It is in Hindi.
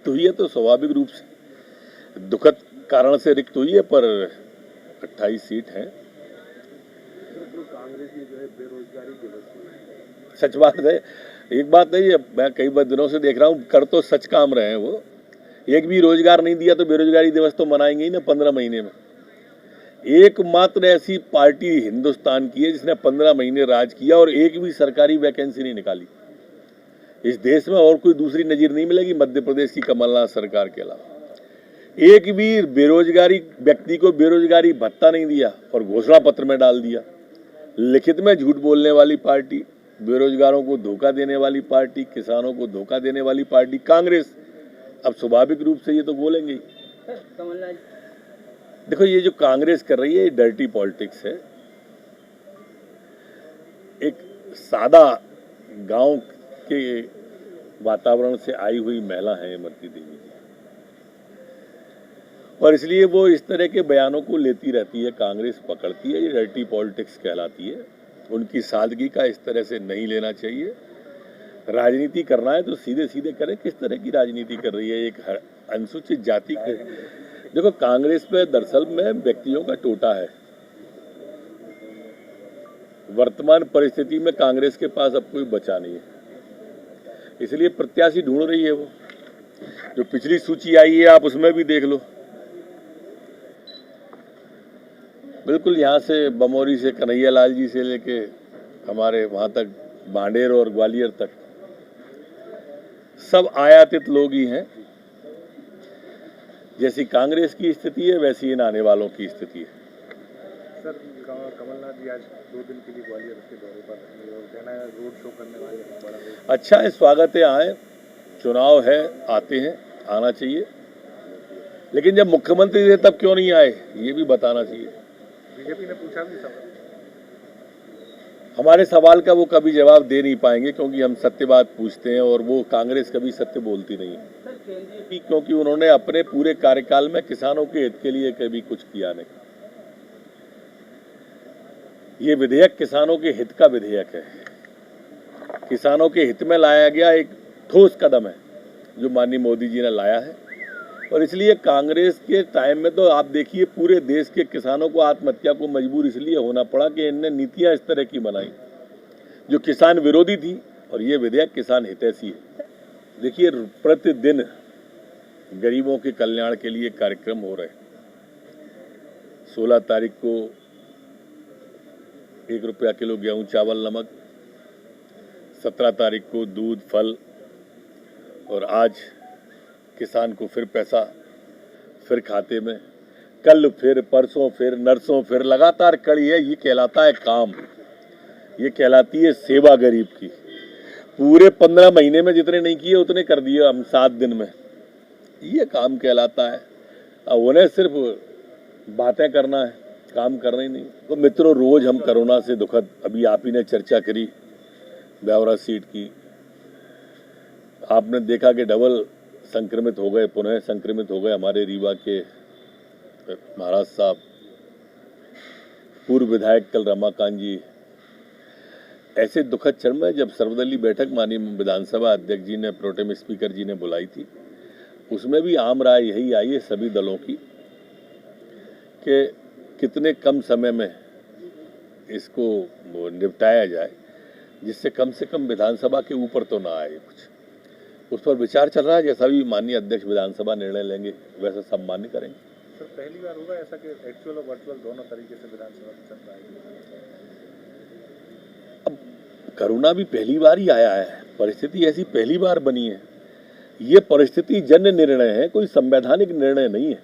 रिक्त हुई है तो स्वाभाविक रूप से दुखद कारण से रिक्त हुई है, पर 28 सीट है। कांग्रेस में जो है बेरोजगारी की वजह सच बात है, एक बात नहीं है, मैं कई बार दिनों से देख रहा हूँ, कर तो सच काम रहे हैं वो। एक भी रोजगार नहीं दिया तो बेरोजगारी दिवस तो मनाएंगे ही ना 15 महीने में। एकमात्र ऐसी पार्टी हिंदुस्तान की है जिसने 15 महीने राज किया और एक भी सरकारी वैकेंसी नहीं निकाली। इस देश में और कोई दूसरी नजीर नहीं मिलेगी मध्य प्रदेश की कमलनाथ सरकार के अलावा। एक भी बेरोजगारी व्यक्ति को बेरोजगारी भत्ता नहीं दिया और घोषणा पत्र में डाल दिया। लिखित में झूठ बोलने वाली पार्टी, बेरोजगारों को धोखा देने वाली पार्टी, किसानों को धोखा देने वाली पार्टी कांग्रेस। अब स्वाभाविक रूप से ये तो बोलेंगे ही। देखो, ये जो कांग्रेस कर रही है ये डर्टी पॉलिटिक्स है। एक सादा गांव के वातावरण से आई हुई महिला है इमरती देवी जी, और इसलिए वो इस तरह के बयानों को लेती रहती है, कांग्रेस पकड़ती है। ये डर्टी पॉलिटिक्स कहलाती है। उनकी सादगी का इस तरह से नहीं लेना चाहिए। राजनीति करना है तो सीधे सीधे करें। किस तरह की राजनीति कर रही है एक अनुसूचित जाति के? देखो, कांग्रेस पे दरअसल में व्यक्तियों का टोटा है। वर्तमान परिस्थिति में कांग्रेस के पास अब कोई बचा नहीं है, इसलिए प्रत्याशी ढूंढ रही है वो। जो पिछली सूची आई है आप उसमें भी देख लो, बिल्कुल यहाँ से बमौरी से कन्हैया लाल जी से लेके हमारे वहां तक बांडेर और ग्वालियर तक सब आयातित लोग ही हैं। जैसी कांग्रेस की स्थिति है वैसी इन आने वालों की स्थिति है। सर, कमलनाथ जी आज 2 दिन के लिए ग्वालियर के दौरे पर रहेंगे और कहना है रोड शो करने वाले हैं, बड़ा रोड। अच्छा है, स्वागत है, आए, चुनाव है, आते हैं, आना चाहिए। लेकिन जब मुख्यमंत्री थे तब क्यों नहीं आए, ये भी बताना चाहिए। बीजेपी ने पूछा भी सवाल, हमारे सवाल का वो कभी जवाब दे नहीं पाएंगे क्योंकि हम सत्य बात पूछते हैं और वो कांग्रेस कभी सत्य बोलती नहीं है, क्योंकि उन्होंने अपने पूरे कार्यकाल में किसानों के हित के लिए कभी कुछ किया नहीं। ये विधेयक किसानों के हित का विधेयक है, किसानों के हित में लाया गया एक ठोस कदम है जो माननीय मोदी जी ने लाया है। और इसलिए कांग्रेस के टाइम में तो आप देखिए पूरे देश के किसानों को आत्महत्या को मजबूर इसलिए होना पड़ा कि इनने नीतियां इस तरह की बनाई जो किसान विरोधी थी, और ये विधेयक किसान हितैषी है। देखिए, प्रतिदिन गरीबों के कल्याण के लिए कार्यक्रम हो रहे। 16 तारीख को 1 रुपया किलो गेहूं चावल नमक, 17 तारीख को दूध फल, और आज किसान को फिर पैसा, फिर खाते में, कल फिर, परसों फिर, नरसों फिर, लगातार कड़ी है। ये कहलाता है काम, ये कहलाती है सेवा गरीब की। पूरे 15 महीने में जितने नहीं किए उतने कर दिए हम 7 दिन में, ये काम कहलाता है। अब उन्हें सिर्फ बातें करना है, काम करना ही नहीं। तो मित्रों, रोज हम कोरोना से दुखद, अभी आप ही ने चर्चा करी ब्यावरा सीट की, आपने देखा कि डबल संक्रमित हो गए, पुनः संक्रमित हो गए हमारे रीवा के महाराज साहब, पूर्व विधायक कल रमाकांत जी। ऐसे दुखद क्षण में जब सर्वदलीय बैठक माननीय विधानसभा अध्यक्ष जी ने, प्रोटेम स्पीकर जी ने बुलाई थी, उसमें भी आम राय यही आई है सभी दलों की कि कितने कम समय में इसको निपटाया जाए जिससे कम से कम विधानसभा के ऊपर तो ना आए कुछ। उस पर विचार चल रहा है। जैसा भी माननीय अध्यक्ष विधानसभा निर्णय लेंगे वैसा सब मान्य करेंगे। सर, पहली बार होगा ऐसा कि एक्चुअल और वर्चुअल दोनों तरीके से विधानसभा में चल रहा है? अब कोरोना भी पहली बार ही आया है, परिस्थिति ऐसी पहली बार बनी है। ये परिस्थिति जन्य निर्णय है, कोई संवैधानिक निर्णय नहीं है।